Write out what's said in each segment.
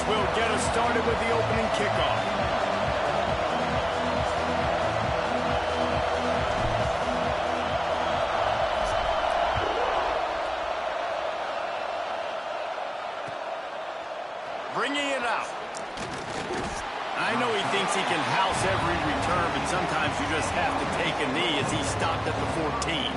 will get us started with the opening kickoff. Bringing it out. I know he thinks he can house every return, but sometimes you just have to take a knee as he stopped at the 14.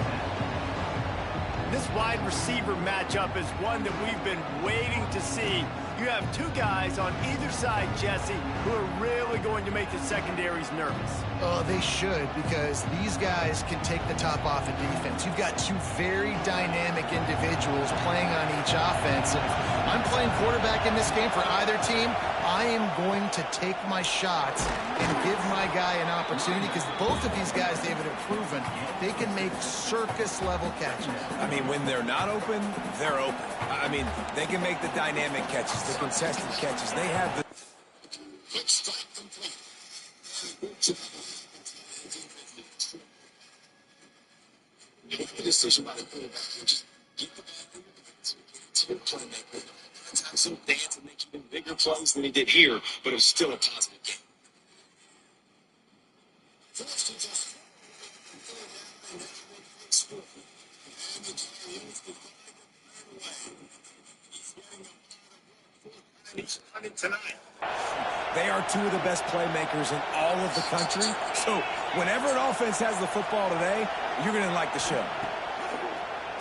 This wide receiver matchup is one that we've been waiting to see. You have two guys on either side, Jesse, who are really going to make the secondaries nervous. Oh, they should, because these guys can take the top off of defense. You've got two very dynamic individuals playing on each offense. And if I'm playing quarterback in this game for either team, I am going to take my shots and give my guy an opportunity, because both of these guys, David, have proven they can make circus-level catches. I mean, when they're not open, they're open. I mean, they can make the dynamic catches, the contested catches. They have the... decision by the quarterback. Just get the ball to your playmaker. Have some dance and make even bigger plays than he did here, but it was still a positive game. They are two of the best playmakers in all of the country. So whenever an offense has the football today, you're going to like the show.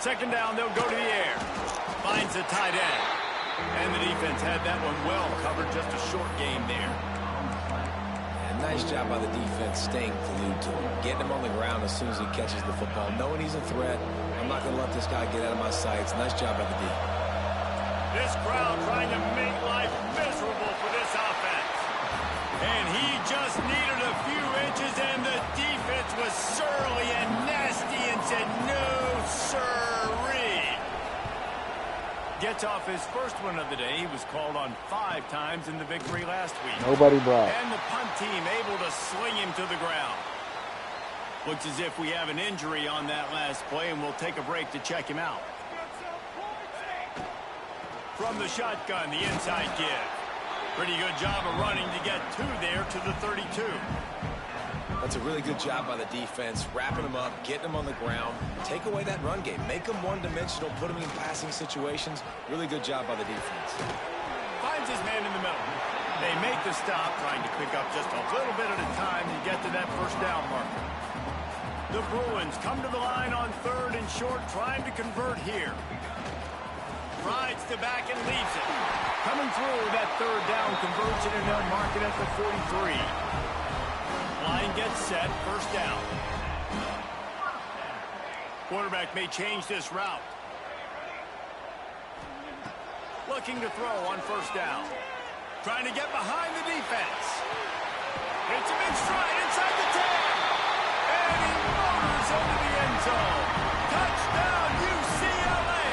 Second down, they'll go to the air. Finds the tight end. And the defense had that one well covered, just a short game there. And nice job by the defense staying glued to him, getting him on the ground as soon as he catches the football, knowing he's a threat. I'm not going to let this guy get out of my sights. Nice job by the D. This crowd trying to make life miserable for this offense. And he just needed a few inches, and the defense was surly and nasty and said, no, sirree. Gets off his first one of the day. He was called on 5 times in the victory last week. Nobody blocked. And the punt team able to sling him to the ground. Looks as if we have an injury on that last play, and we'll take a break to check him out. From the shotgun, the inside give. Pretty good job of running to get 2 there to the 32. That's a really good job by the defense, wrapping them up, getting them on the ground. Take away that run game. Make them one-dimensional, put them in passing situations. Really good job by the defense. Finds his man in the middle. They make the stop, trying to pick up just a little bit at a time to get to that first down marker. The Bruins come to the line on 3rd and short, trying to convert here. Rides the back and leaves it. Coming through that 3rd down conversion, and they'll mark it at the 43. Line gets set, first down. Quarterback may change this route. Looking to throw on first down. Trying to get behind the defense. It's a big stride inside the 10. And he motors into the end zone. Touchdown, UCLA.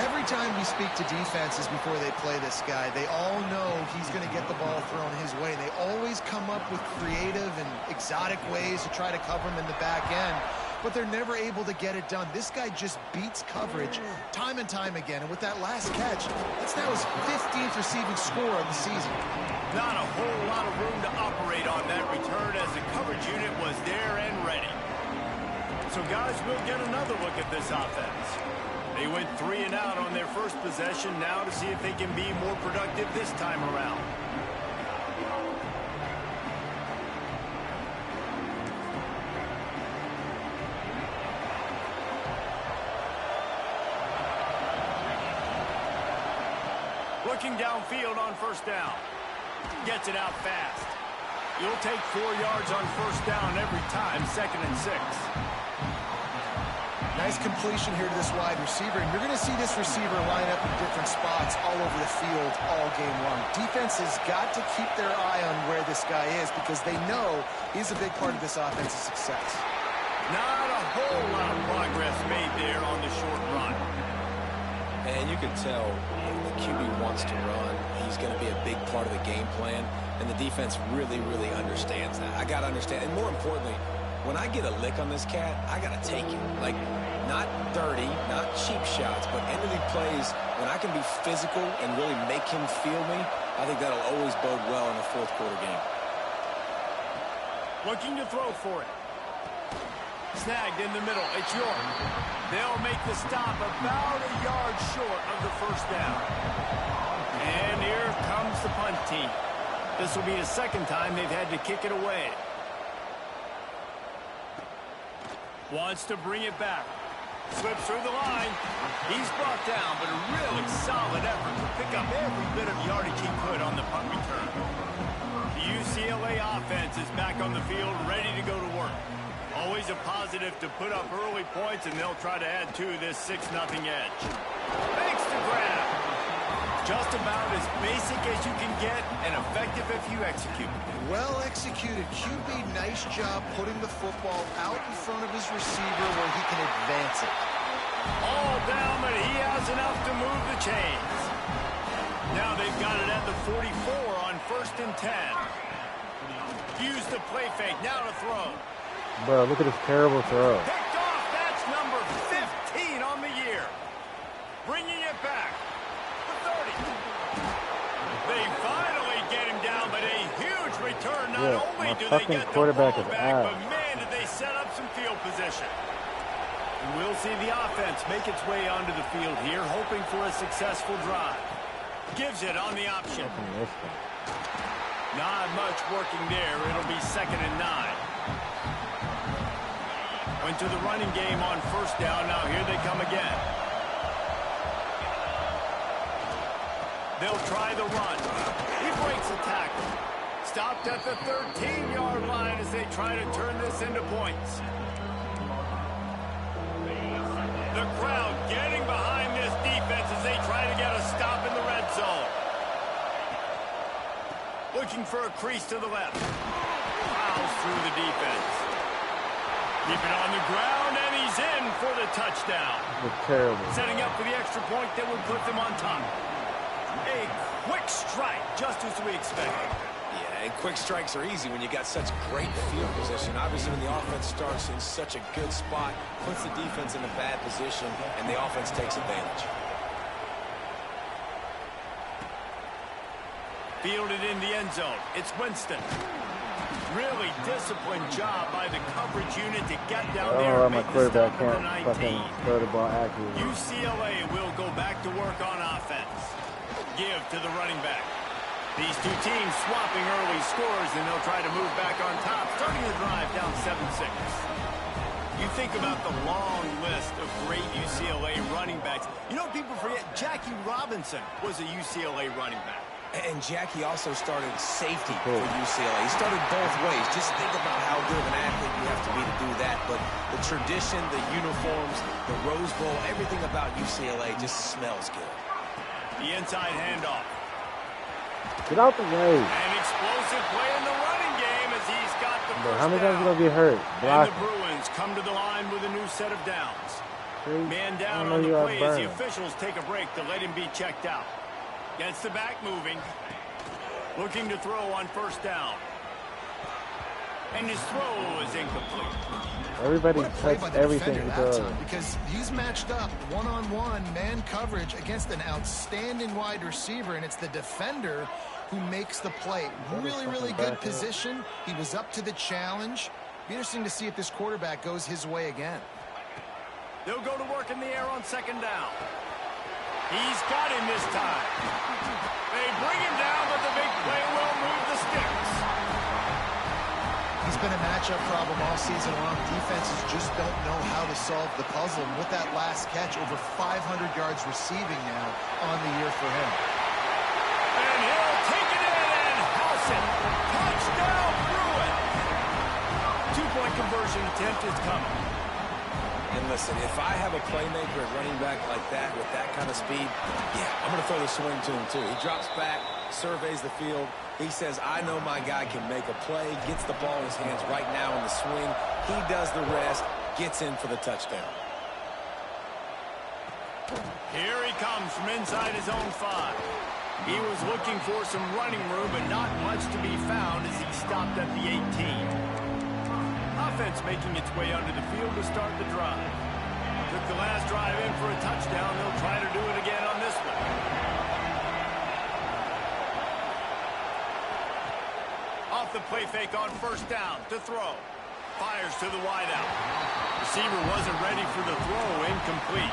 Every time we speak to defenses before they play this guy, they all know he's going to get the ball thrown his way. They always come up with creative and exotic ways to try to cover him in the back end, but they're never able to get it done. This guy just beats coverage time and time again, and with that last catch, that's now his 15th receiving score of the season. Not a whole lot of room to operate on that return, as the coverage unit was there and ready. So guys, we'll get another look at this offense. They went 3 and out on their first possession, now to see if they can be more productive this time around. Looking downfield on first down. Gets it out fast. You'll take 4 yards on first down every time, 2nd and 6. Nice completion here to this wide receiver, and you're going to see this receiver line up in different spots all over the field all game long. Defense has got to keep their eye on where this guy is, because they know he's a big part of this offense's success. Not a whole lot of progress made there on the short run. And you can tell the QB wants to run. He's going to be a big part of the game plan, and the defense really, really understands that. I got to understand, and more importantly, when I get a lick on this cat, I got to take it. Like, not dirty, not cheap shots, but end of the plays when I can be physical and really make him feel me, I think that'll always bode well in a fourth quarter game. Looking to throw for it. Snagged in the middle. It's York. They'll make the stop about a yard short of the first down. And here comes the punt team. This will be the second time they've had to kick it away. Wants to bring it back. Slips through the line. He's brought down, but a really solid effort to pick up every bit of yardage he could on the punt return. The UCLA offense is back on the field, ready to go to work. Always a positive to put up early points, and they'll try to add to this 6-0 edge. Makes the grab. Just about as basic as you can get, and effective if you execute. Well executed. QB, nice job putting the football out in front of his receiver where he can advance it. All down, but he has enough to move the chains. Now they've got it at the 44 on 1st and 10. Use the play fake. Now to throw. Bro, look at this terrible throw. Picked off. That's number 15 on the year. Bringing it back. The 30. They finally get him down, but a huge return. Not only do they get the ball back, but man, did they set up some field position. And we'll see the offense make its way onto the field here, hoping for a successful drive. Gives it on the option. Not much working there. It'll be 2nd and 9. Went to the running game on 1st down. Now here they come again. They'll try the run. He breaks a tackle. Stopped at the 13-yard line as they try to turn this into points. The crowd getting behind this defense as they try to get a stop in the red zone. Looking for a crease to the left. Fouls through the defense. Keep it on the ground, and he's in for the touchdown. Terrible. Setting up for the extra point that would put them on top. A quick strike, just as we expected. Yeah, and quick strikes are easy when you got such great field position. Obviously, when the offense starts in such a good spot, puts the defense in a bad position, and the offense takes advantage. Fielded in the end zone. It's Winston. Really disciplined job by the coverage unit to get down there and my make the quarterback stop at the can't 19. fucking throw the ball accurately. UCLA will go back to work on offense. Give to the running back. These two teams swapping early scores, and they'll try to move back on top, starting the drive down 7-6. You think about the long list of great UCLA running backs. You know what people forget? Jackie Robinson was a UCLA running back. And Jackie also started safety for UCLA. He started both ways. Just think about how good of an athlete you have to be to do that. But the tradition, the uniforms, the Rose Bowl, everything about UCLA just smells good. The inside handoff. Get out the way. An explosive play in the running game as he's got the first How many times down. are you going to get hurt? And the Bruins come to the line with a new set of downs. Man down on the play as the officials take a break to let him be checked out. Gets the back moving. Looking to throw on 1st down. And his throw is incomplete. Everybody touched everything he throws. Because he's matched up one-on-one man coverage against an outstanding wide receiver, and it's the defender who makes the play. Really, really good position. He was up to the challenge. Be interesting to see if this quarterback goes his way again. They'll go to work in the air on 2nd down. He's got him this time. They bring him down, but the big play will move the sticks. He's been a matchup problem all season long. Defenses just don't know how to solve the puzzle. And with that last catch, over 500 yards receiving now on the year for him. And he'll take it in and house it. Touchdown, Bruins. 2-point conversion attempt is coming. And listen, if I have a playmaker at running back like that with that kind of speed, yeah, I'm going to throw the swing to him too. He drops back, surveys the field. He says, I know my guy can make a play, gets the ball in his hands right now in the swing. He does the rest, gets in for the touchdown. Here he comes from inside his own 5. He was looking for some running room, but not much to be found as he stopped at the 18. Offense making its way onto the field to start the drive. Took the last drive in for a touchdown. They'll try to do it again on this one. Off the play fake on first down to throw. Fires to the wideout. Receiver wasn't ready for the throw. Incomplete.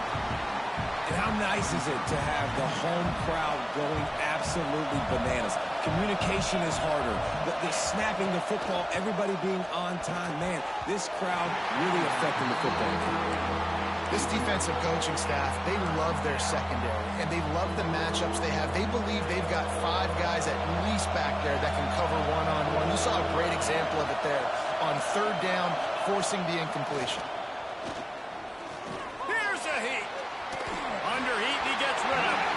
And how nice is it to have the home crowd going absolutely bananas? Communication is harder. The snapping the football, everybody being on time. Man, this crowd really affecting the football game. This defensive coaching staff, they love their secondary, and they love the matchups they have. They believe they've got 5 guys at least back there that can cover one-on-one. You saw a great example of it there on third down, forcing the incompletion. Here's a heat. Under heat, and he gets rid of it.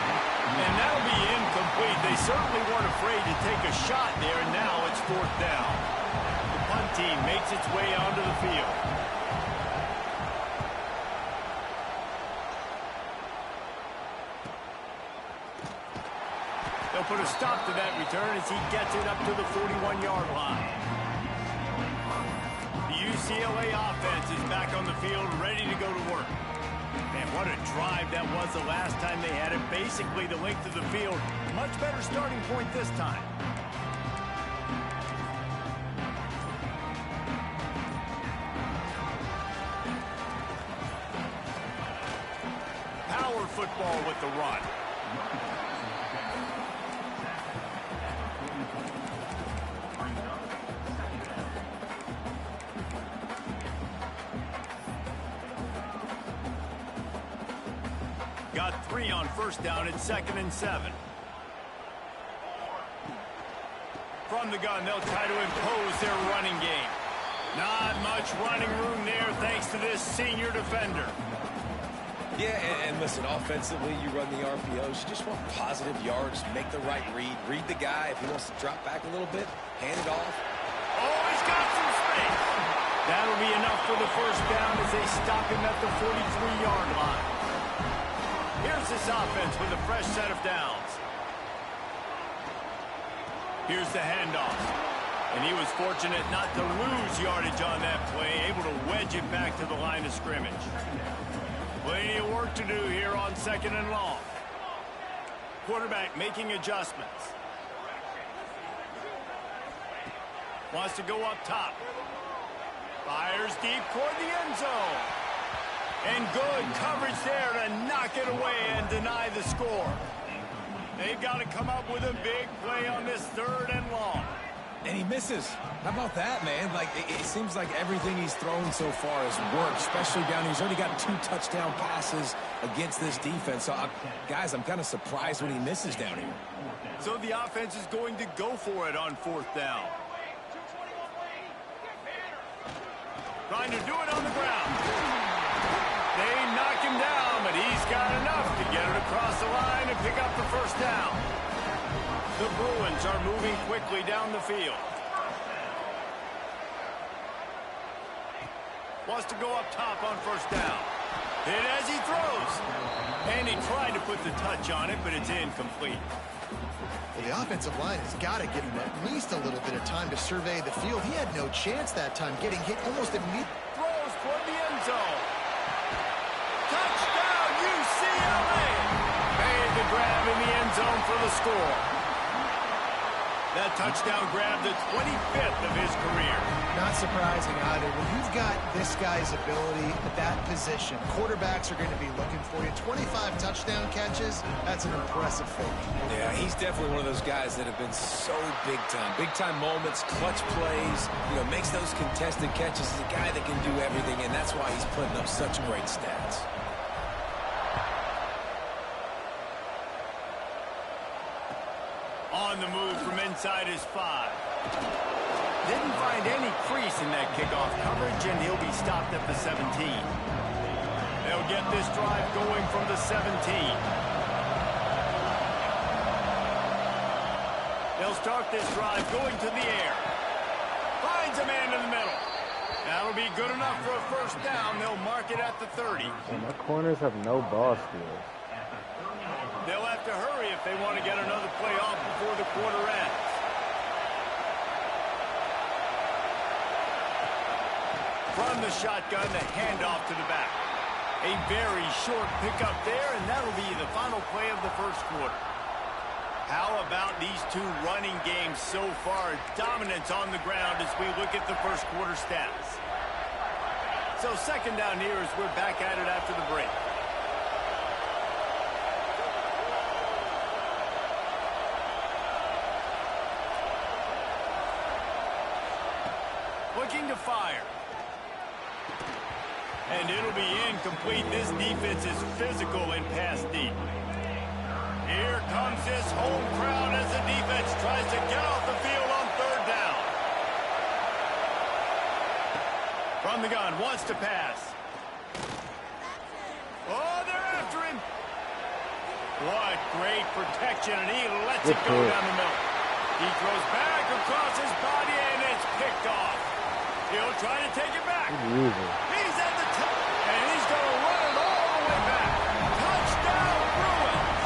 And that'll be incomplete. They certainly weren't afraid to take a shot there, and now it's fourth down. The punt team makes its way onto the field. They'll put a stop to that return as he gets it up to the 41-yard line. The UCLA offense is back on the field, ready to go to work. Man, what a drive that was the last time they had it. Basically the length of the field. Much better starting point this time. Power football with the run. Got 3 on first down at 2nd and 7. From the gun, they'll try to impose their running game. Not much running room there thanks to this senior defender. Yeah, and listen, offensively, you run the RPOs. You just want positive yards, make the right read. Read the guy. If he wants to drop back a little bit, hand it off. Oh, he's got some space. That'll be enough for the first down as they stop him at the 43-yard line. Here's this offense with a fresh set of downs. Here's the handoff. And he was fortunate not to lose yardage on that play, able to wedge it back to the line of scrimmage. Plenty of work to do here on 2nd and long. Quarterback making adjustments. Wants to go up top. Fires deep toward the end zone. And good coverage there to knock it away and deny the score. They've got to come up with a big play on this 3rd and long. And he misses. How about that, man? Like, it seems like everything he's thrown so far has worked, especially down here. He's already got 2 touchdown passes against this defense. So, guys, I'm kind of surprised when he misses down here. So the offense is going to go for it on 4th down. Trying to do it on the ground. They knock him down, but he's got enough to get it across the line and pick up the first down. The Bruins are moving quickly down the field. Wants to go up top on first down. Hit as he throws. And he tried to put the touch on it, but it's incomplete. Well, the offensive line has got to give him at least a little bit of time to survey the field. He had no chance that time, getting hit almost immediately. Throws toward the end zone. Touchdown, UCLA! Made the grab in the end zone for the score. That touchdown grabbed the 25th of his career. Not surprising either. When you've got this guy's ability at that position, quarterbacks are going to be looking for you. 25 touchdown catches, that's an impressive feat. Yeah, he's definitely one of those guys that have been so big time. Big time moments, clutch plays, makes those contested catches. He's a guy that can do everything, and that's why he's putting up such great stats. On the move from inside his 5. Didn't find any crease in that kickoff coverage, and he'll be stopped at the 17. They'll get this drive going from the 17. They'll start this drive going to the air. Finds a man in the middle. That'll be good enough for a first down. They'll mark it at the 30. And the corners have no ball skills. They'll have to hurry if they want to get another play off before the quarter ends. From the shotgun, the handoff to the back. A very short pickup there, and that'll be the final play of the first quarter. How about these two running games so far? Dominance on the ground as we look at the first quarter stats. So second down here as we're back at it after the break. Looking to fire. And it'll be incomplete. This defense is physical and pass deep. Here comes this home crowd as the defense tries to get off the field on third down. From the gun, wants to pass. Oh, they're after him. What great protection, and he lets it go down the middle. He throws back across his body, and it's picked off. He'll try to take it back. He's at the top, and he's going to run it all the way back. Touchdown, Bruins.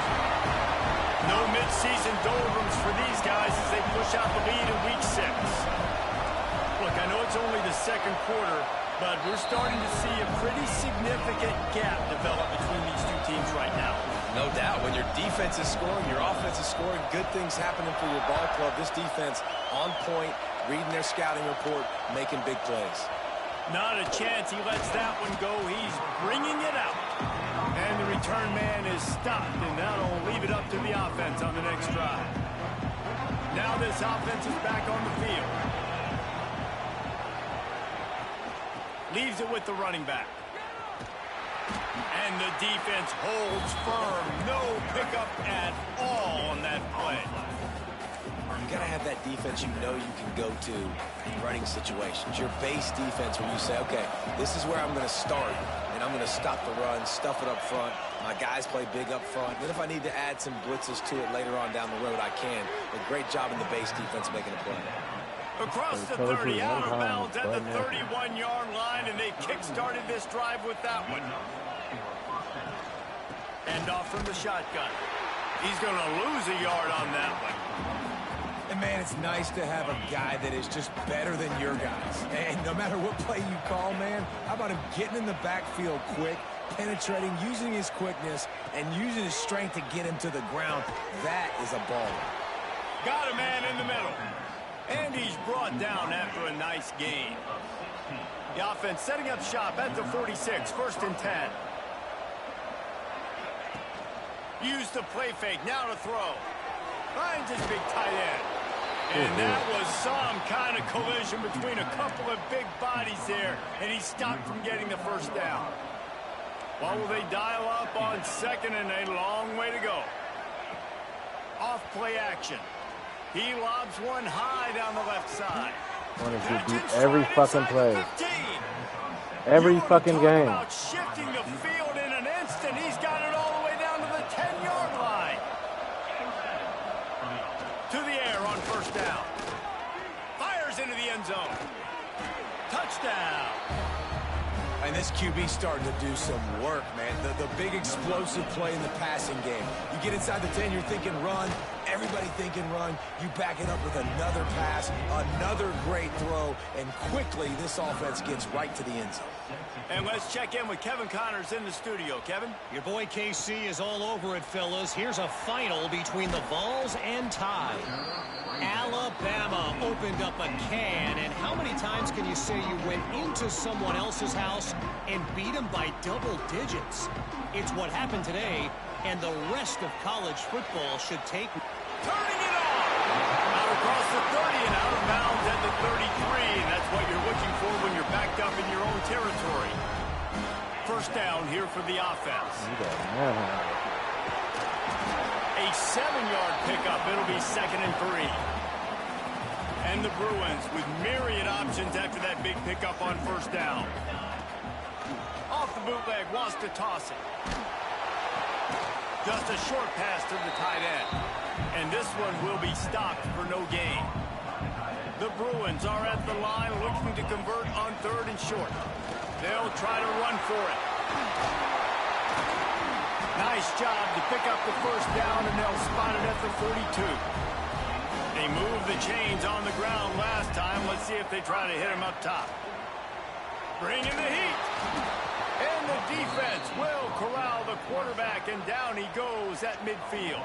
No midseason doldrums for these guys as they push out the lead in Week 6. Look, I know it's only the second quarter, but we're starting to see a pretty significant gap develop between these two teams right now. No doubt. When your defense is scoring, your offense is scoring, good things happening for your ball club. This defense on point, reading their scouting report, making big plays. Not a chance he lets that one go. He's bringing it out. And the return man is stopped, and that'll leave it up to the offense on the next drive. Now this offense is back on the field. Leaves it with the running back. And the defense holds firm. No pickup at all on that play. You got to have that defense you know you can go to in running situations. Your base defense where you say, okay, this is where I'm going to start, and I'm going to stop the run, stuff it up front. My guys play big up front. Then if I need to add some blitzes to it later on down the road, I can. A great job in the base defense making a play. Across the 30, out of bounds at the 31-yard line, and they kick-started this drive with that one. And off from the shotgun. He's going to lose a yard on that one. And, man, it's nice to have a guy that is just better than your guys. And no matter what play you call, man, how about him getting in the backfield quick, penetrating, using his quickness, and using his strength to get him to the ground? That is a baller. Got a man in the middle. And he's brought down after a nice gain. The offense setting up shop at the 46, first and 10. Use the play fake, now to throw. Finds his big tight end. And that was some kind of collision between a couple of big bodies there, and he stopped from getting the first down. What will they dial up on second, and a long way to go. Off play action. He lobs one high down the left side. Want to beat every fucking play. Every fucking game. About shifting the field in an instant. He's got it all the way down to the 10-yard line. To the air on first down. Fires into the end zone. Touchdown. And this QB starting to do some work, man. The big explosive play in the passing game. You get inside the 10, you're thinking run. Everybody thinking run. You back it up with another pass, another great throw, and quickly this offense gets right to the end zone. And let's check in with Kevin Connors in the studio. Kevin? Your boy KC is all over it, fellas. Here's a final between the Vols and Tide. Alabama opened up a can, and how many times can you say you went into someone else's house and beat them by double digits? It's what happened today, and the rest of college football should take... Turning it on! Out across the 30 and out of bounds at the 33, and that's what you're looking for when you're backed up in your own territory. First down here for the offense. A 7-yard pickup. It'll be second and 3. And the Bruins with myriad options after that big pickup on first down. Off the bootleg, wants to toss it. Just a short pass to the tight end. And this one will be stopped for no gain. The Bruins are at the line looking to convert on third and short. They'll try to run for it. Nice job to pick up the first down, and they'll spot it at the 42. They moved the chains on the ground last time. Let's see if they try to hit him up top. Bring in the heat. And the defense will corral the quarterback, and down he goes at midfield.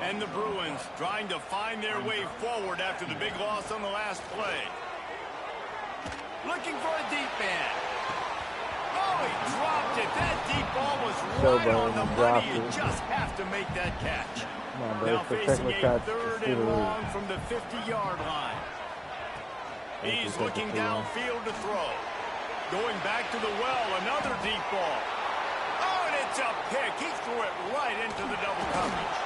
And the Bruins trying to find their way forward after the big loss on the last play. Looking for a deep man. Oh, he dropped it. That deep ball was right on the money. You just have to make that catch. Now facing a 3rd and long from the 50-yard line. He's looking downfield to throw. Going back to the well, another deep ball. Oh, and it's a pick. He threw it right into the double coverage.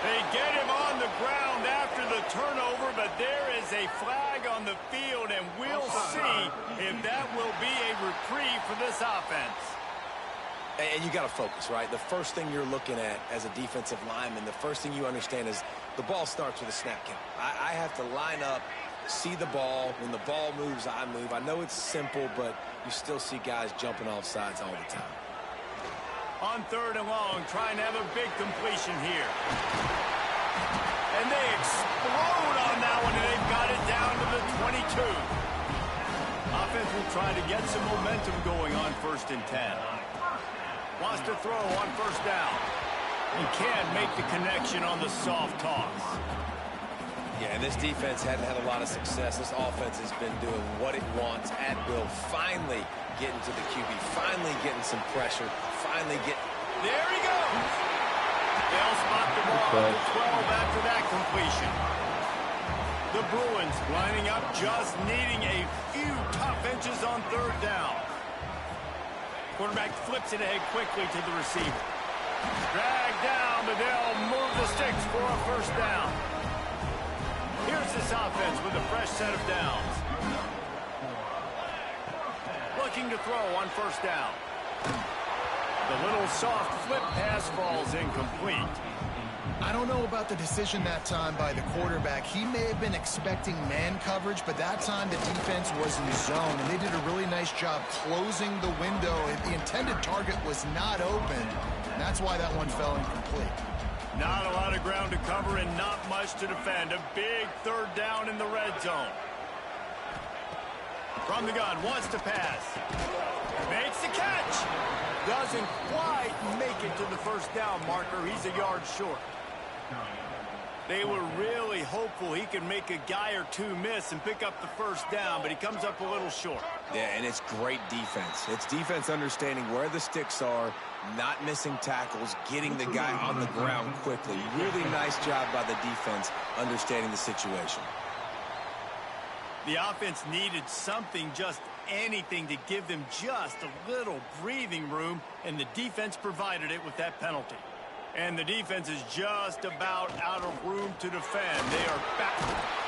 They get him on the ground after the turnover, but there is a flag on the field, and we'll see if that will be a reprieve for this offense. And you got to focus, right? The first thing you're looking at as a defensive lineman, the first thing you understand is the ball starts with a snap count. I have to line up, see the ball. When the ball moves, I move. I know it's simple, but you still see guys jumping off sides all the time. On 3rd and long, trying to have a big completion here. And they explode on that one, and they've got it down to the 22. Offense will try to get some momentum going on 1st and 10. Wants to throw on 1st down. He can't make the connection on the soft toss. Yeah, and this defense hadn't had a lot of success. This offense has been doing what it wants at will. Finally getting to the QB. Finally getting some pressure. Finally get... There he goes! They'll spot the ball at the 12 after that completion. The Bruins lining up, just needing a few tough inches on 3rd down. Quarterback flips it ahead quickly to the receiver. Dragged down, but they'll move the sticks for a 1st down. Here's this offense with a fresh set of downs. Looking to throw on 1st down. The little soft flip pass falls incomplete. I don't know about the decision that time by the quarterback. He may have been expecting man coverage, but that time the defense was in zone, and they did a really nice job closing the window. The intended target was not open, and that's why that one fell incomplete. Not a lot of ground to cover and not much to defend. A big 3rd down in the red zone. From the gun, wants to pass. Makes the catch. Doesn't quite make it to the 1st down marker. He's a yard short. They were really hopeful he could make a guy or two miss and pick up the 1st down, but he comes up a little short. Yeah, and it's great defense. It's defense understanding where the sticks are, not missing tackles, getting the guy on the ground quickly. Really nice job by the defense understanding the situation. The offense needed something, just anything, to give them just a little breathing room, and the defense provided it with that penalty. And the defense is just about out of room to defend. They are back.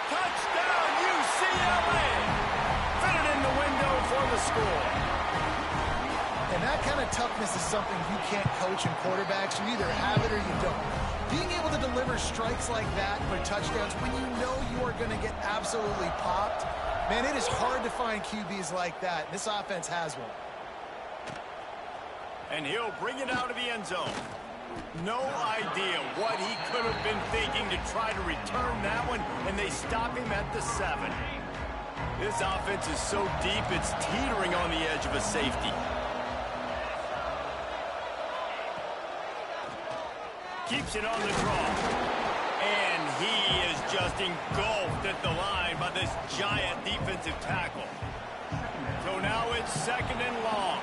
Touchdown, UCLA! Fitted in the window for the score. And that kind of toughness is something you can't coach in quarterbacks. You either have it or you don't. Being able to deliver strikes like that for touchdowns when you know you are going to get absolutely popped, man, it is hard to find QBs like that. This offense has one. And he'll bring it out of the end zone. No idea what he could have been thinking to try to return that one, and they stop him at the 7. This offense is so deep, it's teetering on the edge of a safety. Keeps it on the draw. And he is just engulfed at the line by this giant defensive tackle. So now it's 2nd and long.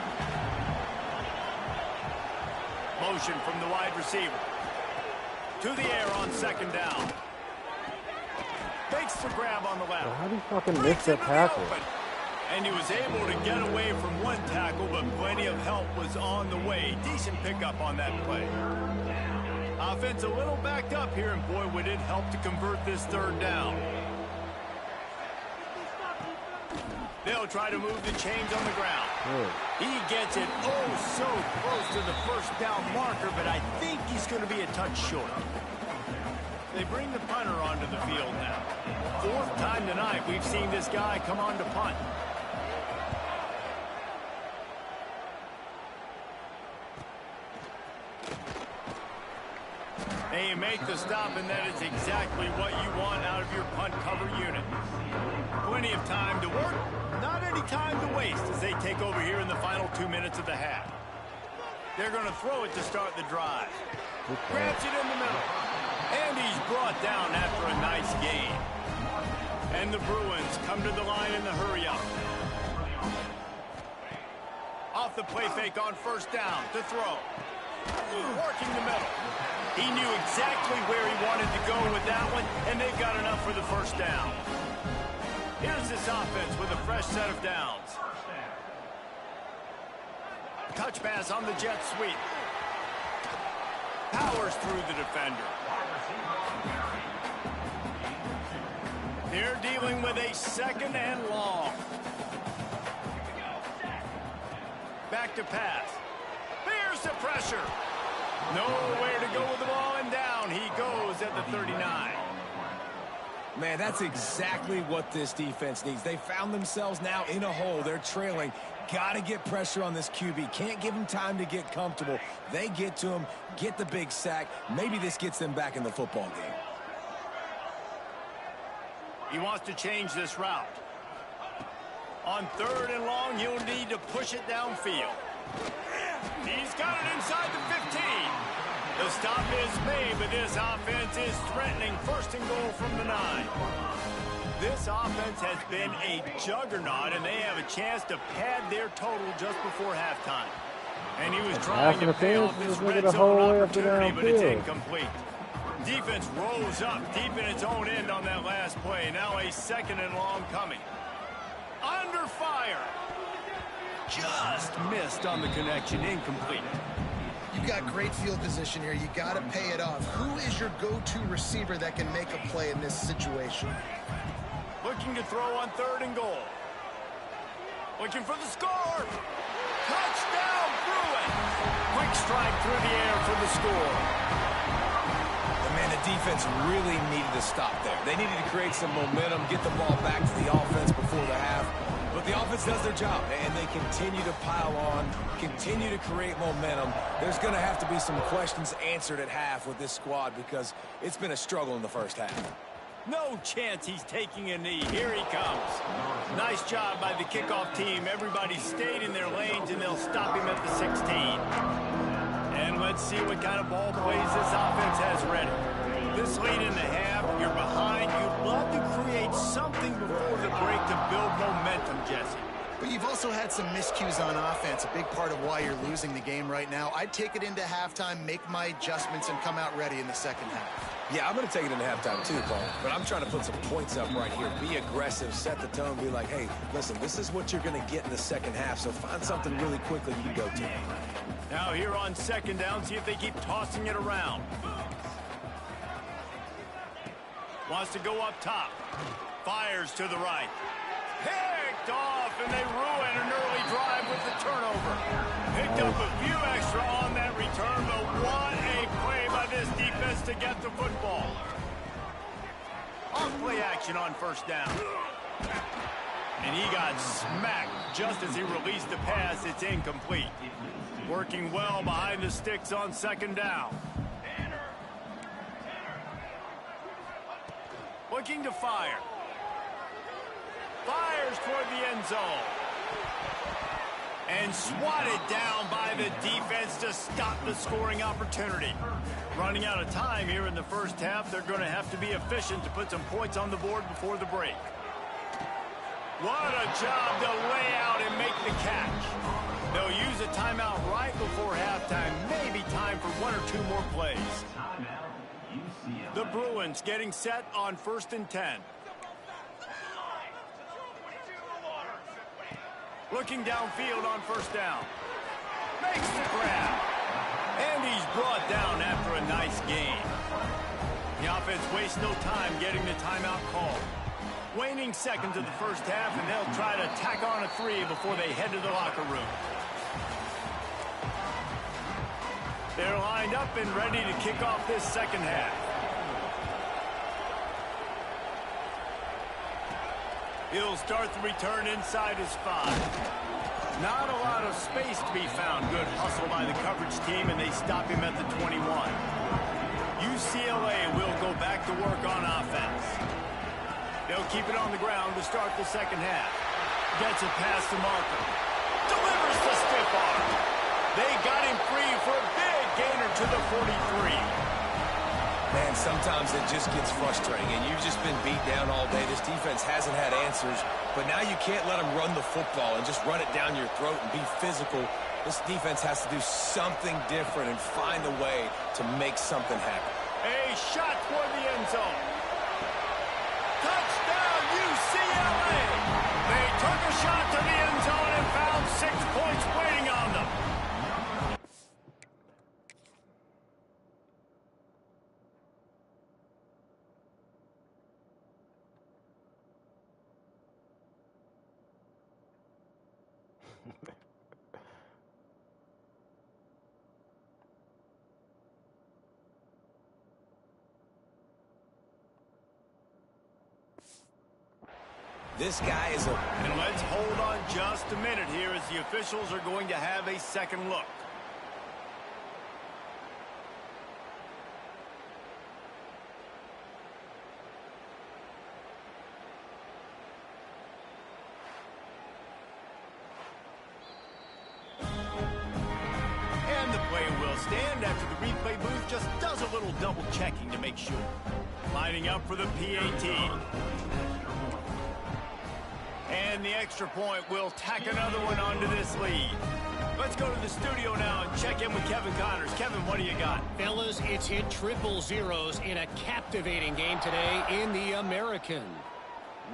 Motion from the wide receiver. To the air on 2nd down. Makes the grab on the left. How do you fucking miss that tackle? And he was able to get away from one tackle, but plenty of help was on the way. Decent pickup on that play. Offense a little backed up here, and boy, would it help to convert this 3rd down. They'll try to move the chains on the ground. He gets it so close to the 1st down marker, but I think he's going to be a touch short. They bring the punter onto the field now. 4th time tonight we've seen this guy come on to punt. They make the stop, and that is exactly what you want out of your punt cover unit. Plenty of time to work, not any time to waste as they take over here in the final 2 minutes of the half. They're going to throw it to start the drive. Grabs it in the middle. And he's brought down after a nice gain. And the Bruins come to the line in the hurry-up. Off the play fake on first down to throw. Working the middle. He knew exactly where he wanted to go with that one, and they've got enough for the first down. Here's this offense with a fresh set of downs. Touch pass on the jet sweep. Powers through the defender. They're dealing with a second and long. Back to pass. Here's the pressure. Nowhere to go with the ball, and down he goes at the 39. Man, that's exactly what this defense needs. They found themselves now in a hole. They're trailing. Got to get pressure on this QB. Can't give him time to get comfortable. They get to him, get the big sack. Maybe this gets them back in the football game. He wants to change this route. On third and long, he'll need to push it downfield. He's got it inside the 15. The stop is made, but this offense is threatening first and goal from the 9. This offense has been a juggernaut, and they have a chance to pad their total just before halftime. And he was trying to pay off this red zone opportunity, but it's incomplete. Defense rolls up deep in its own end on that last play. Now a second and long coming. Under fire. Just missed on the connection. Incomplete. You've got great field position here. You got to pay it off. Who is your go-to receiver that can make a play in this situation? Looking to throw on third and goal. Looking for the score. Touchdown, Bruins. Quick strike through the air for the score. Man, the defense really needed to stop there. They needed to create some momentum, get the ball back to the offense before the half. But the offense does their job, and they continue to pile on, continue to create momentum. There's going to have to be some questions answered at half with this squad because it's been a struggle in the first half. No chance he's taking a knee. Here he comes. Nice job by the kickoff team. Everybody stayed in their lanes, and they'll stop him at the 16. And let's see what kind of ball plays this offense has ready. This lead in the half, you're behind. You'd love to create something before the break to build momentum, Jesse. But you've also had some miscues on offense, a big part of why you're losing the game right now. I'd take it into halftime, make my adjustments, and come out ready in the second half. Yeah, I'm going to take it into halftime too, Paul. But I'm trying to put some points up right here. Be aggressive, set the tone, be like, hey, listen, this is what you're going to get in the second half, so find something really quickly you can go to. Now here on second down, see if they keep tossing it around. Wants to go up top. Fires to the right. Picked off, and they ruin an early drive with the turnover. Picked up a few extra on that return, but what a play by this defense to get the football. Off-play action on first down. And he got smacked just as he released the pass. It's incomplete. Working well behind the sticks on second down. Looking to fire. Fires toward the end zone. And swatted down by the defense to stop the scoring opportunity. Running out of time here in the first half. They're going to have to be efficient to put some points on the board before the break. What a job to lay out and make the catch. They'll use a timeout right before halftime. Maybe time for one or two more plays. The Bruins getting set on 1st and 10. Looking downfield on first down. Makes the grab. And he's brought down after a nice gain. The offense wastes no time getting the timeout called. Waning seconds of the first half, and they'll try to tack on a 3 before they head to the locker room. They're lined up and ready to kick off this second half. He'll start the return inside his 5. Not a lot of space to be found. Good hustle by the coverage team, and they stop him at the 21. UCLA will go back to work on offense. They'll keep it on the ground to start the second half. Gets it past the marker. Delivers the stiff arm. They got him free for a big gainer to the 43. Man, sometimes it just gets frustrating, and you've just been beat down all day. This defense hasn't had answers, but now you can't let them run the football and just run it down your throat and be physical. This defense has to do something different and find a way to make something happen. A shot toward the end zone. Touchdown, UCLA! They took a shot to the end zone and found 6 points waiting on them. This guy is a... And let's hold on just a minute here as the officials are going to have a second look. And the play will stand after the replay booth just does a little double checking to make sure. Lining up for the PAT. And the extra point will tack another one onto this lead. Let's go to the studio now and check in with Kevin Connors. Kevin, what do you got? Fellas, it's hit triple zeros in a captivating game today in the American.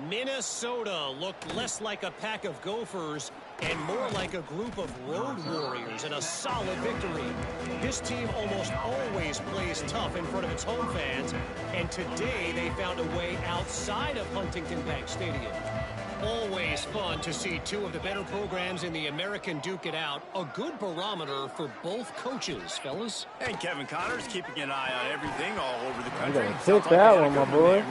Minnesota looked less like a pack of Gophers and more like a group of road warriors in a solid victory. This team almost always plays tough in front of its home fans, and today they found a way outside of Huntington Bank Stadium. Always fun to see two of the better programs in the American duke it out. A good barometer for both coaches, fellas. And Kevin Connors keeping an eye on everything all over the country. You gotta take that one, my boy.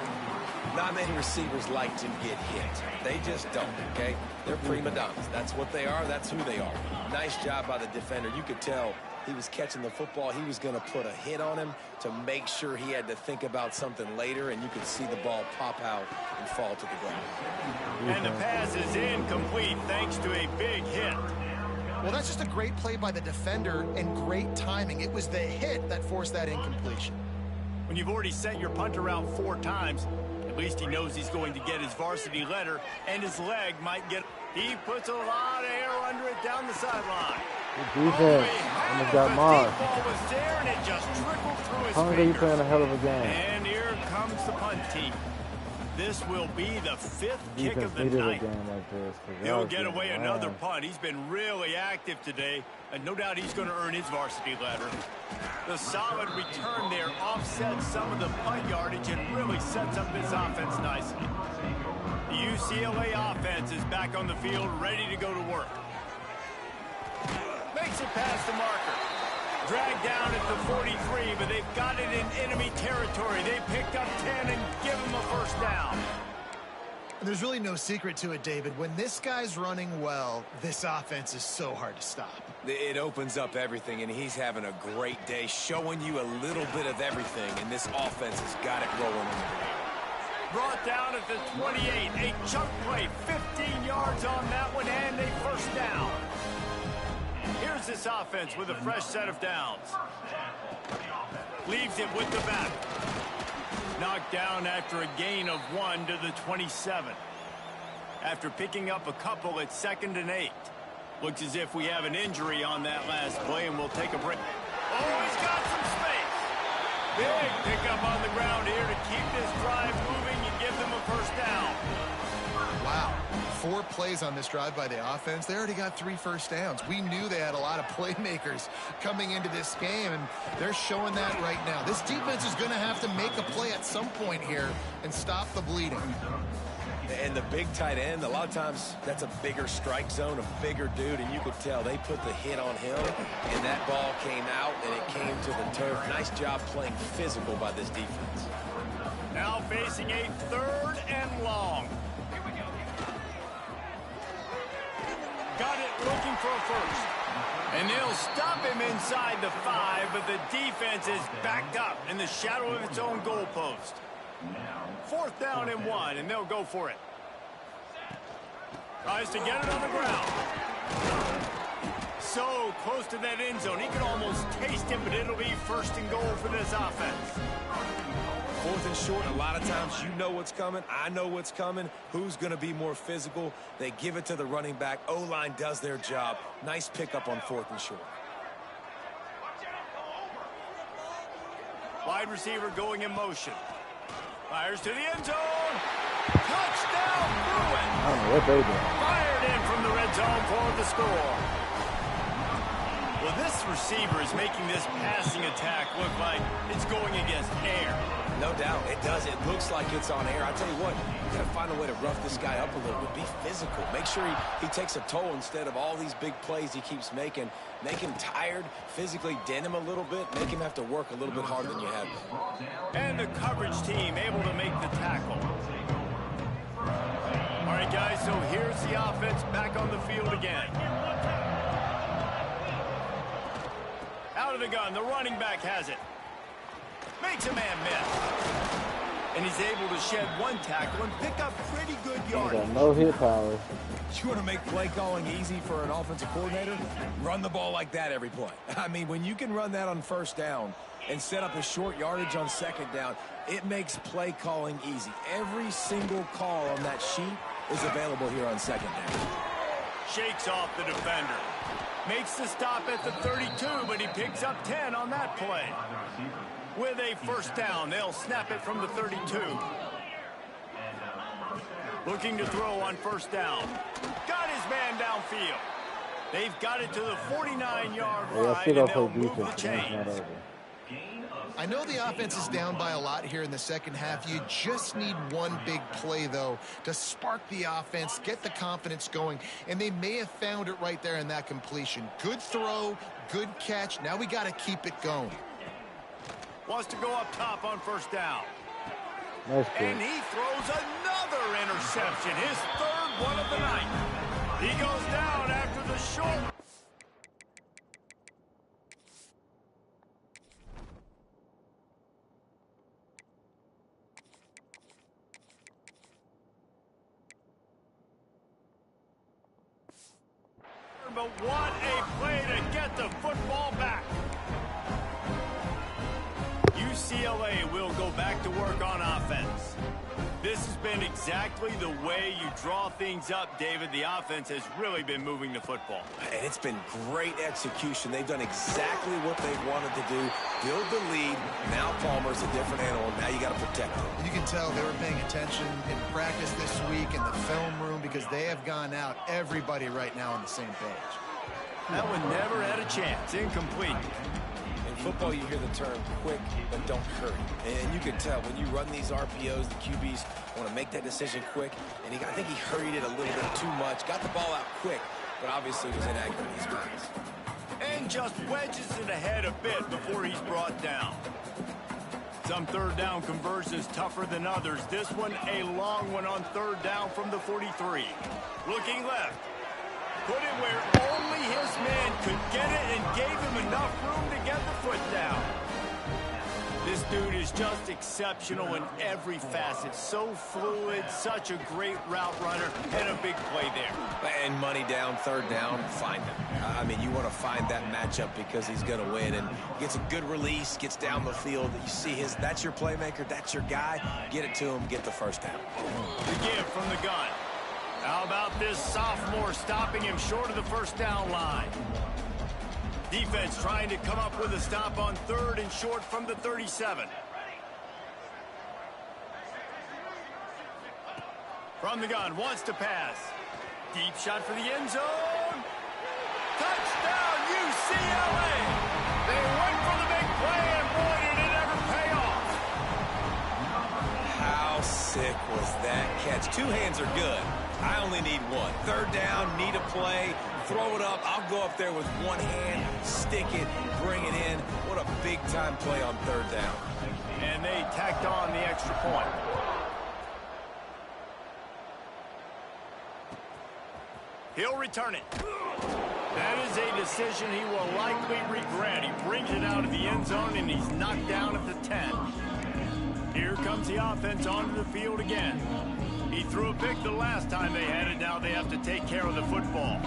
Not many receivers like to get hit. They just don't, okay? They're prima donnas. That's what they are. That's who they are. Nice job by the defender. You could tell he was catching the football. He was going to put a hit on him to make sure he had to think about something later, and you could see the ball pop out and fall to the ground. And the pass is incomplete thanks to a big hit. Well, that's just a great play by the defender and great timing. It was the hit that forced that incompletion. When you've already sent your punter out 4 times, at least he knows he's going to get his varsity letter, and his leg might get... He puts a lot of air under it down the sideline. Good defense. Almost got Mars. The ball was there, and it just trickled through his Hunger, you fingers. playing a hell of a game. And here comes the punt team. This will be the 5th kick Defense of the needed a night. game like this. 'Cause He'll y'all get getting away another wild. punt. He's been really active today, and no doubt he's going to earn his varsity letter. The solid return there offsets some of the punt yardage and really sets up this offense nicely. The UCLA offense is back on the field, ready to go to work. Makes it past the marker. Dragged down at the 43, but they've got it in enemy territory. They picked up 10 and give him a first down. There's really no secret to it, David. When this guy's running well, this offense is so hard to stop. It opens up everything, and he's having a great day, showing you a little bit of everything, and this offense has got it rolling in the game. Brought down at the 28. A chunk play, 15 yards on that one, and a first down. Here's this offense with a fresh set of downs. Leaves it with the back. Knocked down after a gain of 1 to the 27. After picking up a couple at 2nd and 8. Looks as if we have an injury on that last play, and we'll take a break. Oh, he's got some space. Big pickup on the ground here to keep this drive moving and give them a first down. Wow. 4 plays on this drive by the offense. They already got 3 first downs. We knew they had a lot of playmakers coming into this game, and they're showing that right now. This defense is going to have to make a play at some point here and stop the bleeding. And the big tight end, a lot of times that's a bigger strike zone, a bigger dude, and you could tell they put the hit on him, and that ball came out, and it came to the turf. Nice job playing physical by this defense. Now facing a 3rd and long. Got it looking for a first. And they'll stop him inside the 5, but the defense is backed up in the shadow of its own goalpost. 4th down and 1, and they'll go for it. Tries to get it on the ground. So close to that end zone. He can almost taste it, but it'll be 1st and goal for this offense. 4th and short, a lot of times you know what's coming. I know what's coming. Who's going to be more physical? They give it to the running back. O-line does their job. Nice pickup on 4th and short. Wide receiver going in motion. Fires to the end zone. Touchdown, Bruins. I don't know what they doing. Fired in from the red zone for the score. Well, this receiver is making this passing attack look like it's going against air. No doubt, it does. It looks like it's on air. I tell you what, you got to find a way to rough this guy up a little bit. Be physical. Make sure he takes a toll instead of all these big plays he keeps making. Make him tired, physically dent him a little bit, make him have to work a little bit harder than you have been. And the coverage team able to make the tackle. All right, guys, so here's the offense back on the field again. Out of the gun, the running back has it. Makes a man miss. And he's able to shed 1 tackle and pick up pretty good yardage. Got no hit power. You want to make play calling easy for an offensive coordinator? Run the ball like that every play. I mean, when you can run that on 1st down and set up a short yardage on 2nd down, it makes play calling easy. Every single call on that sheet is available here on 2nd down. Shakes off the defender. Makes the stop at the 32, but he picks up 10 on that play. With a 1st down, they'll snap it from the 32. Looking to throw on 1st down. Got his man downfield. They've got it to the 49-yard line, and they'll move the chains. I know the offense is down by a lot here in the 2nd half. You just need 1 big play, though, to spark the offense, get the confidence going, and they may have found it right there in that completion. Good throw, good catch. Now we got to keep it going. Wants to go up top on 1st down. Nice And he throws another interception, his 3rd one of the night. He goes down after the short. But what a play to get the football back. UCLA will go back to work on offense. This has been exactly the way you draw things up, David. The offense has really been moving the football. And it's been great execution. They've done exactly what they wanted to do. Build the lead. Now Palmer's a different animal. Now you got to protect him. You can tell they were paying attention in practice this week in the film room because they have gone out, everybody right now on the same page. That one never had a chance. Incomplete. In football, you hear the term quick, but don't hurry. And you can tell when you run these RPOs, the QBs want to make that decision quick. And I think he hurried it a little bit too much. Got the ball out quick, but obviously was inaccurate in his pass. And just wedges it ahead a bit before he's brought down. Some 3rd down conversions tougher than others. This one a long one on 3rd down from the 43. Looking left. Put it where only his man could get it and gave him enough room to get the foot down. This dude is just exceptional in every facet. So fluid, such a great route runner, and a big play there. And money down, 3rd down, find him. I mean, you want to find that matchup because he's going to win. And gets a good release, gets down the field. You see that's your playmaker, that's your guy. Get it to him, get the 1st down. The give from the gun. How about this sophomore stopping him short of the 1st down line? Defense trying to come up with a stop on 3rd and short from the 37. From the gun, wants to pass. Deep shot for the end zone. Touchdown, UCLA! They went for the big play, and boy, did it ever pay off. How sick was that catch? 2 hands are good. I only need 1. 3rd down, need a play, throw it up. I'll go up there with 1 hand, stick it, bring it in. What a big-time play on 3rd down. And they tacked on the extra point. He'll return it. That is a decision he will likely regret. He brings it out of the end zone, and he's knocked down at the 10. Here comes the offense onto the field again. He threw a pick the last time they had it. Now they have to take care of the football.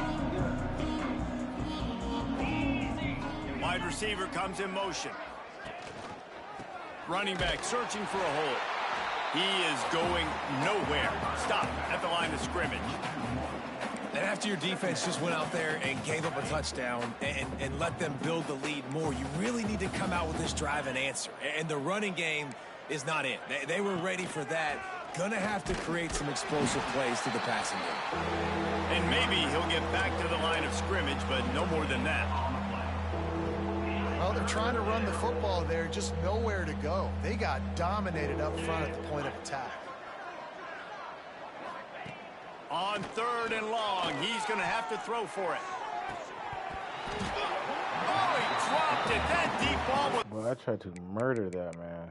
Wide receiver comes in motion. Running back searching for a hole. He is going nowhere. Stop at the line of scrimmage. And after your defense just went out there and gave up a touchdown and let them build the lead more, you really need to come out with this drive and answer. And the running game is not it. They were ready for that. Gonna have to create some explosive plays to the passing game. And maybe he'll get back to the line of scrimmage, but no more than that. Well, they're trying to run the football there, just nowhere to go. They got dominated up front at the point of attack. On 3rd and long, he's going to have to throw for it. Oh, he dropped it. That deep ball was... Well, I tried to murder that, man.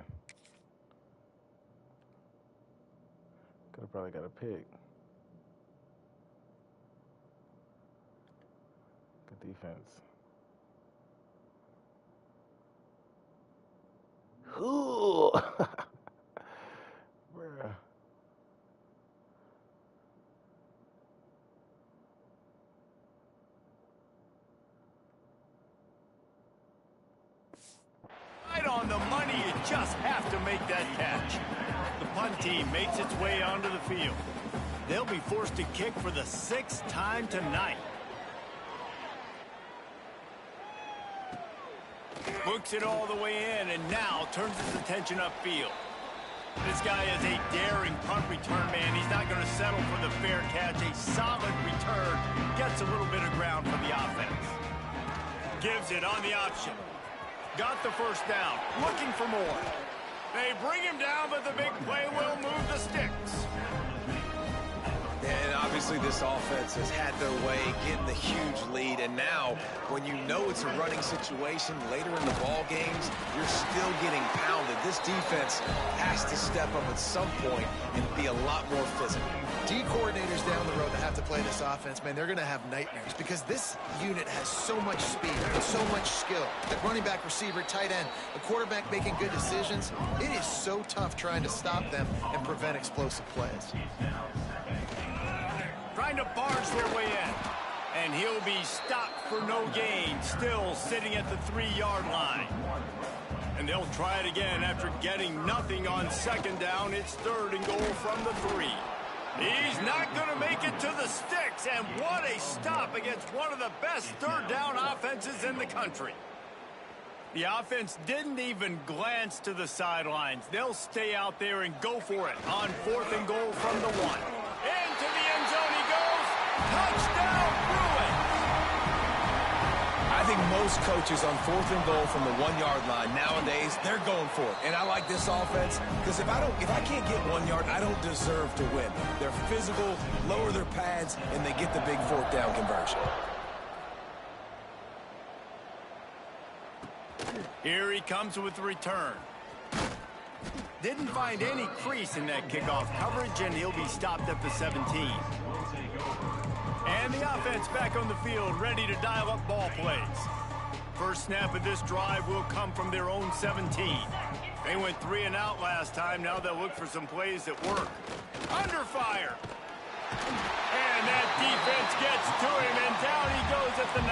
Could have probably got a pick. Good defense. Ooh. Bruh. Right on the money, you just have to make that catch. The punt team makes its way onto the field. They'll be forced to kick for the 6th time tonight. Books it all the way in and now turns his attention upfield. This guy is a daring punt return man. He's not going to settle for the fair catch. A solid return gets a little bit of ground for the offense. Gives it on the option. Got the first down. Looking for more. They bring him down, but the big play will move the sticks. And obviously this offense has had their way, getting the huge lead. And now, when you know it's a running situation later in the ball games, you're still getting pounded. This defense has to step up at some point and be a lot more physical. D coordinators down the road that have to play this offense, man, they're going to have nightmares because this unit has so much speed and so much skill. The running back, receiver, tight end, the quarterback making good decisions. It is so tough trying to stop them and prevent explosive plays. Trying to barge their way in. And he'll be stopped for no gain, still sitting at the 3-yard line. And they'll try it again after getting nothing on 2nd down. It's 3rd and goal from the 3. He's not going to make it to the sticks, and what a stop against one of the best 3rd down offenses in the country. The offense didn't even glance to the sidelines. They'll stay out there and go for it on 4th and goal from the 1. Into the end zone he goes. Touchdown, Bruins! I think most coaches on 4th and goal from the 1-yard line nowadays, they're going for it. And I like this offense because if I can't get 1 yard, I don't deserve to win. They're physical, lower their pads, and they get the big 4th down conversion. Here he comes with the return. Didn't find any crease in that kickoff coverage, and he'll be stopped at the 17. And the offense back on the field, ready to dial up ball plays. First snap of this drive will come from their own 17. They went 3 and out last time. Now they'll look for some plays that work. Under fire. And that defense gets to him, and down he goes at the 9.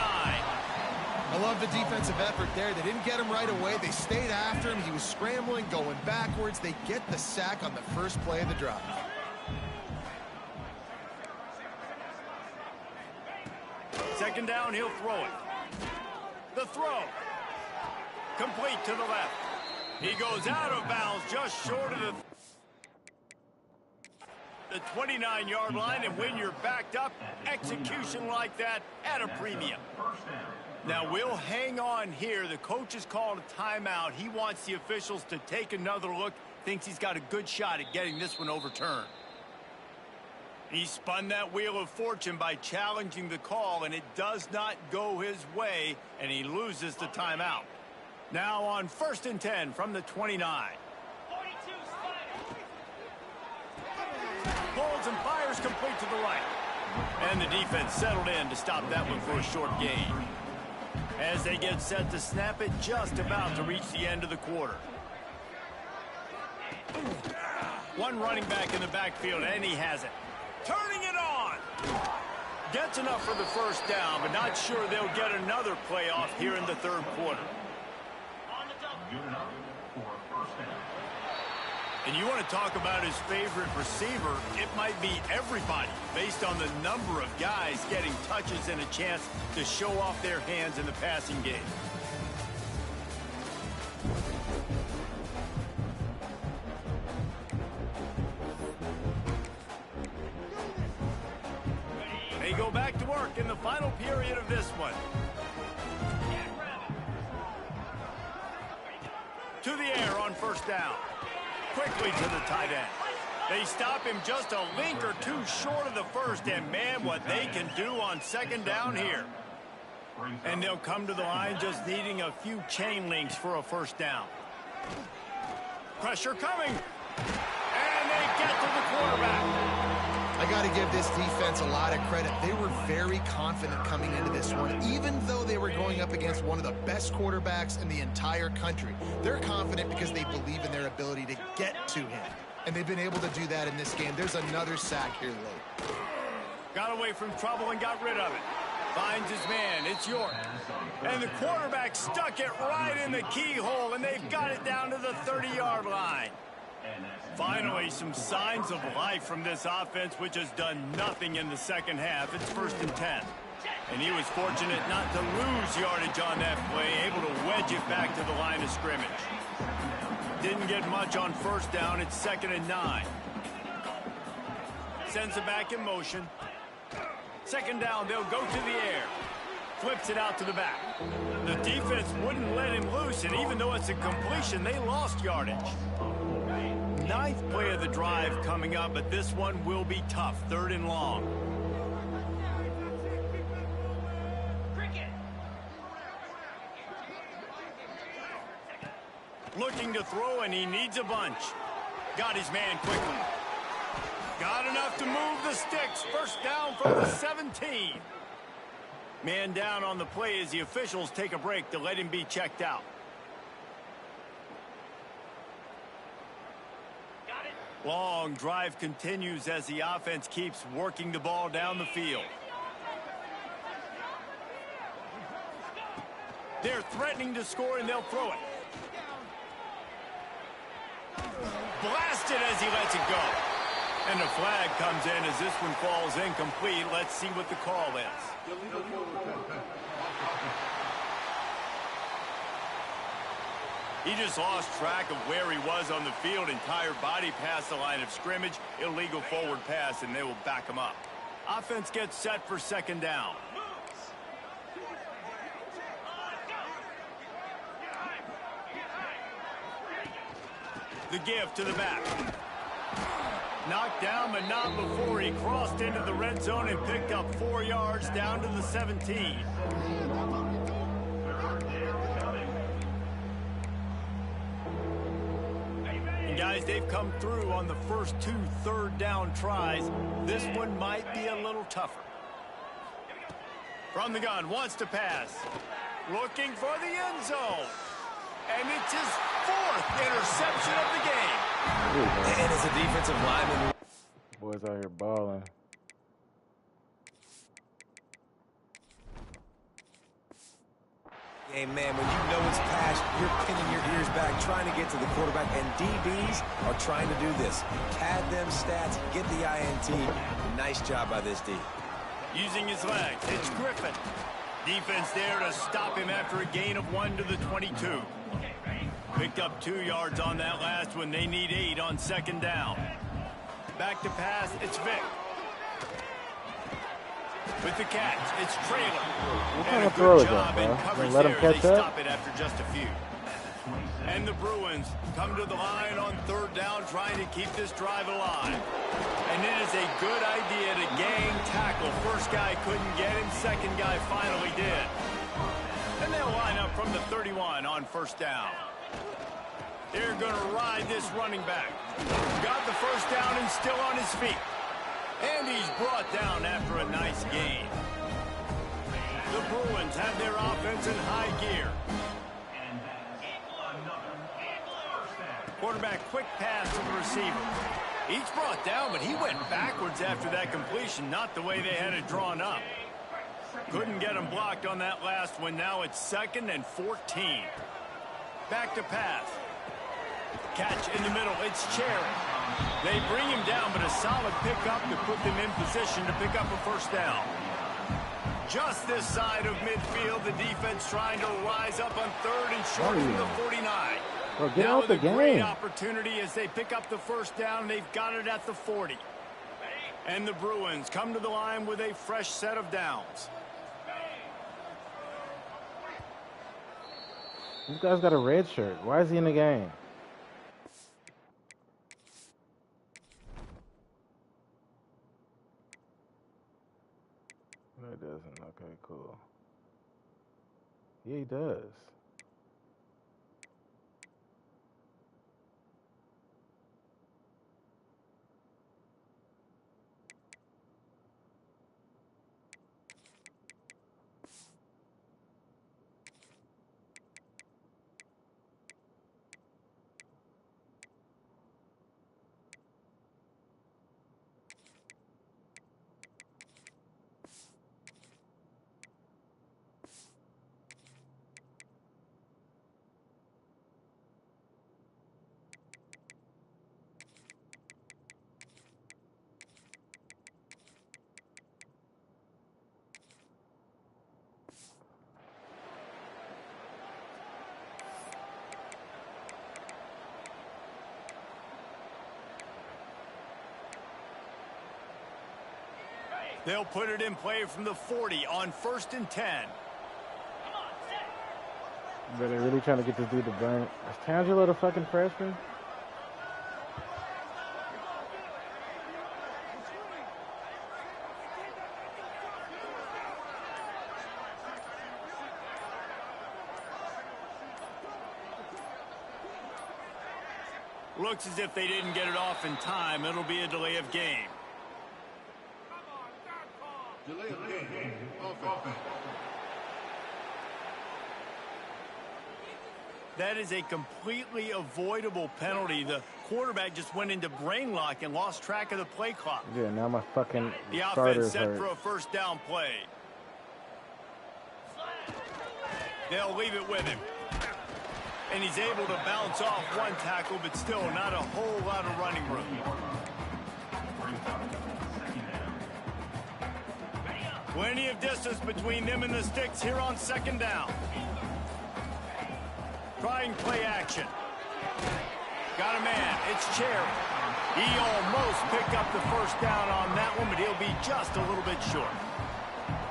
I love the defensive effort there. They didn't get him right away. They stayed after him. He was scrambling, going backwards. They get the sack on the first play of the drive. Second down, he'll throw it. The throw. Complete to the left. He goes out of bounds just short of the 29-yard line, and when you're backed up, execution like that at a premium. Now, we'll hang on here. The coach has called a timeout. He wants the officials to take another look. Thinks he's got a good shot at getting this one overturned. He spun that wheel of fortune by challenging the call, and it does not go his way, and he loses the timeout. Now on 1st and 10 from the 29. Pulls and fires complete to the right. And the defense settled in to stop that one for a short gain. As they get set to snap it, just about to reach the end of the quarter. One running back in the backfield, and he has it. Turning it on. Gets enough for the first down, but not sure they'll get another play off here in the third quarter. And you want to talk about his favorite receiver, it might be everybody, based on the number of guys getting touches and a chance to show off their hands in the passing game. They go back to work in the final period of this one. To the air on first down. Quickly to the tight end. They stop him just a link or two short of the first, and man, what they can do on second down here. And they'll come to the line just needing a few chain links for a first down. Pressure coming. And they get to the quarterback. I got to give this defense a lot of credit. They were very confident coming into this one, even though they were going up against one of the best quarterbacks in the entire country. They're confident because they believe in their ability to get to him, and they've been able to do that in this game. There's another sack here late. Got away from trouble and got rid of it. Finds his man. It's York. And the quarterback stuck it right in the keyhole, and they've got it down to the 30-yard line. Finally, some signs of life from this offense, which has done nothing in the second half. It's 1st and 10. And he was fortunate not to lose yardage on that play, able to wedge it back to the line of scrimmage. Didn't get much on first down. It's 2nd and 9. Sends it back in motion. 2nd down, they'll go to the air. Flips it out to the back. The defense wouldn't let him loose, and even though it's a completion, they lost yardage. 9th play of the drive coming up, but this one will be tough. 3rd and long. Looking to throw, and he needs a bunch. Got his man quickly. Got enough to move the sticks. First down from the 17. Man down on the play as the officials take a break to let him be checked out. Long drive continues as the offense keeps working the ball down the field. They're threatening to score, and they'll throw it. Blasted as he lets it go. And the flag comes in as this one falls incomplete. Let's see what the call is. He just lost track of where he was on the field. Entire body past the line of scrimmage. Illegal forward pass, and they will back him up. Offense gets set for 2nd down. The give to the back. Knocked down, but not before he crossed into the red zone and picked up 4 yards down to the 17. And guys, they've come through on the first 2 third down tries. This one might be a little tougher. From the gun, wants to pass. Looking for the end zone. And it's his 4th interception of the game. And as a defensive lineman, boys out here balling. Hey, man, when you know it's pass, you're pinning your ears back, trying to get to the quarterback, and DBs are trying to do this. Pad them stats, get the INT. Nice job by this D. Using his legs, it's Griffin. Defense there to stop him after a gain of 1 to the 22. Picked up 2 yards on that last one. They need 8 on 2nd down. Back to pass, it's Vic. With the catch, it's Traylor. What kind of throw is that, bro? Let him catch they up? Stop it after just a few. And the Bruins come to the line on 3rd down, trying to keep this drive alive. And it is a good idea to gang tackle. First guy couldn't get him, second guy finally did. And they'll line up from the 31 on 1st down. They're going to ride this running back. Got the first down and still on his feet. And he's brought down after a nice gain. The Bruins have their offense in high gear. Quarterback quick pass to the receiver. Each brought down, but he went backwards after that completion, not the way they had it drawn up. Couldn't get him blocked on that last one. Now it's 2nd and 14. Back to pass. Catch in the middle. It's Cherry. They bring him down, but a solid pickup to put them in position to pick up a first down. Just this side of midfield, the defense trying to rise up on 3rd and short from the 49. Well, get now out the with a great game. opportunity as they pick up the first down. They've got it at the 40. And the Bruins come to the line with a fresh set of downs. This guy's got a red shirt. Why is he in the game? No, it doesn't. Okay, cool. Yeah, he does. They'll put it in play from the 40 on 1st and 10. But they're really trying to get this dude to burn. Is Tangelo the fucking freshman? Looks as if they didn't get it off in time. It'll be a delay of game. Delay of game. Offense. That is a completely avoidable penalty. The quarterback just went into brain lock and lost track of the play clock. Yeah, now my fucking The offense starter's set hurt. for a first down play. They'll leave it with him. And he's able to bounce off one tackle, but still not a whole lot of running room. Plenty of distance between them and the sticks here on 2nd down. Trying play action. Got a man. It's Cherry. He almost picked up the first down on that one, but he'll be just a little bit short.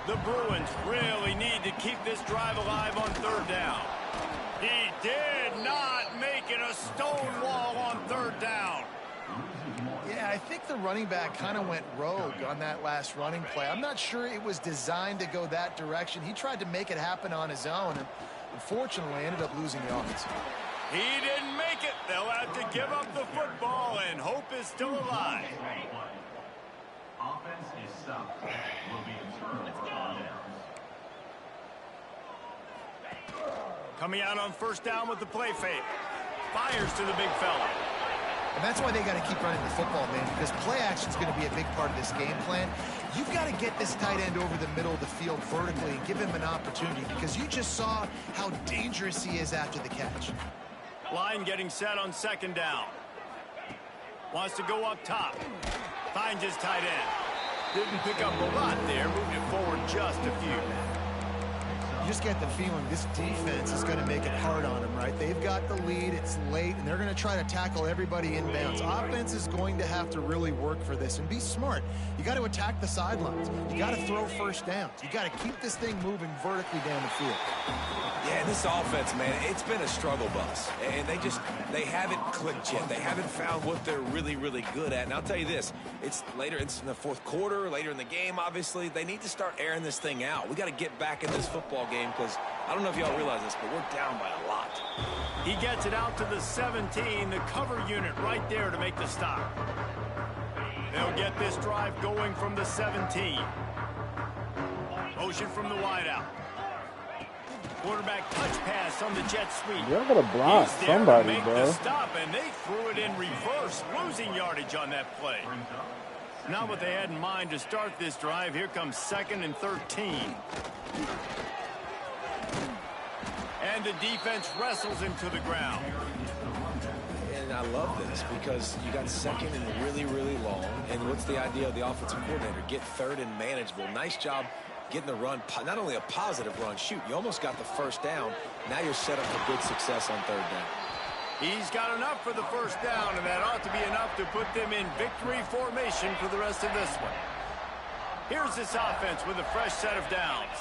The Bruins really need to keep this drive alive on 3rd down. He did not make it a stone wall on 3rd down. Yeah, I think the running back kind of went rogue on that last running play. I'm not sure it was designed to go that direction. He tried to make it happen on his own, and unfortunately ended up losing the offense. He didn't make it. They'll have to give up the football, and hope is still alive. Offense is stopped. Will be returned for on downs. Coming out on 1st down with the play fake. Fires to the big fella. And that's why they got to keep running the football, man, because play action is going to be a big part of this game plan. You've got to get this tight end over the middle of the field vertically and give him an opportunity, because you just saw how dangerous he is after the catch. Line getting set on 2nd down. Wants to go up top. Finds his tight end. Didn't pick up a lot there, moving it forward just a few. You just get the feeling this defense is going to make it hard on them, right? They've got the lead, it's late, and they're going to try to tackle everybody inbounds. Offense is going to have to really work for this and be smart. You got to attack the sidelines. You got to throw first downs. You got to keep this thing moving vertically down the field. Yeah, this offense, man, it's been a struggle bus. And they haven't clicked yet. They haven't found what they're really, really good at. And I'll tell you this, it's later, it's in the 4th quarter, later in the game, obviously. They need to start airing this thing out. We got to get back in this football game, because I don't know if y'all realize this, but we're down by a lot. He gets it out to the 17, the cover unit right there to make the stop. They'll get this drive going from the 17. Motion from the wideout. Quarterback touch pass on the jet sweep. You're gonna block He's there somebody, to make bro. the stop, and they threw it in reverse, losing yardage on that play. Not what they had in mind to start this drive. Here comes 2nd and 13. And the defense wrestles him to the ground. And I love this because you got 2nd and really, really long. And what's the idea of the offensive coordinator? Get 3rd and manageable. Nice job getting the run, not only a positive run, shoot, you almost got the first down. Now you're set up for good success on 3rd down. He's got enough for the first down, and that ought to be enough to put them in victory formation for the rest of this one. Here's this offense with a fresh set of downs.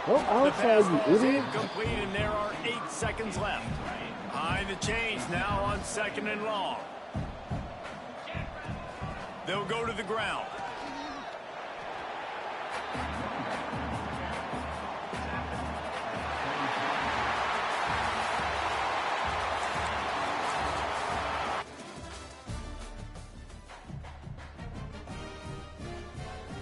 Go The outside, pass you ball's idiot. incomplete, and there are 8 seconds left. Behind the chains now on 2nd and long. They'll go to the ground.